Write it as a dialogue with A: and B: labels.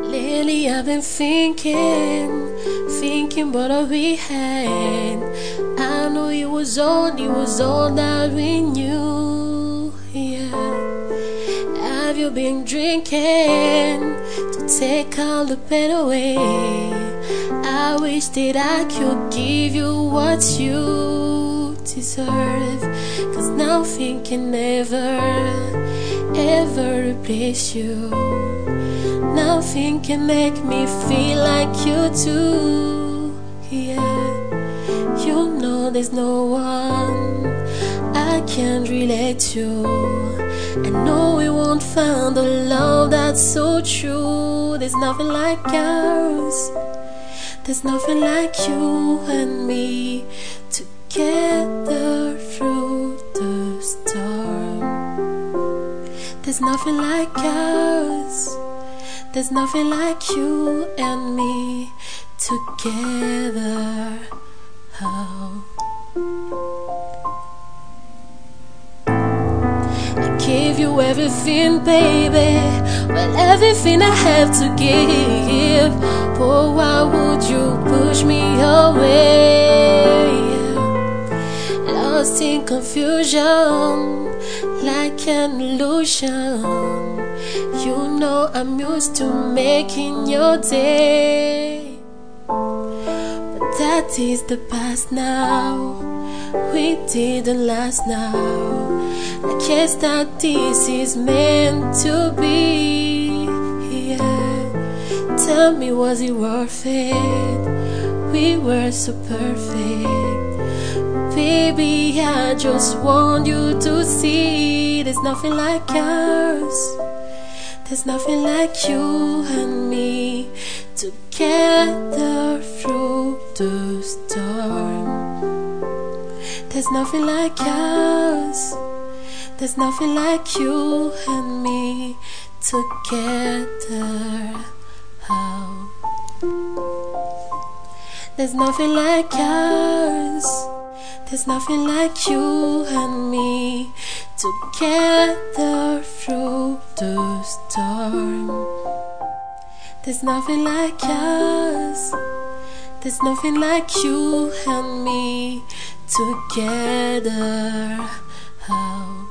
A: Lately I've been thinking about what we had. I know it was all that we knew, yeah. Have you been drinking to take all the pain away? I wish that I could give you what you deserve, 'cause nothing can ever replace you. Nothing can make me feel like you do, yeah. You know there's no one I can relate to. I know we won't find a love that's so true. There's nothing like ours. There's nothing like you and me together through the storm. There's nothing like ours. There's nothing like you and me together. Oh. I gave you everything, baby. Well, everything I have to give. Oh, why would you push me away? Lost in confusion, like an illusion. You know I'm used to making your day, but that is the past now. We didn't last now. I guess that this is meant to be, yeah. Tell me, was it worth it? We were so perfect. Baby, I just want you to see there's nothing like ours. There's nothing like you and me together through the storm. There's nothing like ours. There's nothing like you and me together. Oh. There's nothing like ours. There's nothing like you and me together through the storm. There's nothing like us. There's nothing like you and me together. Oh.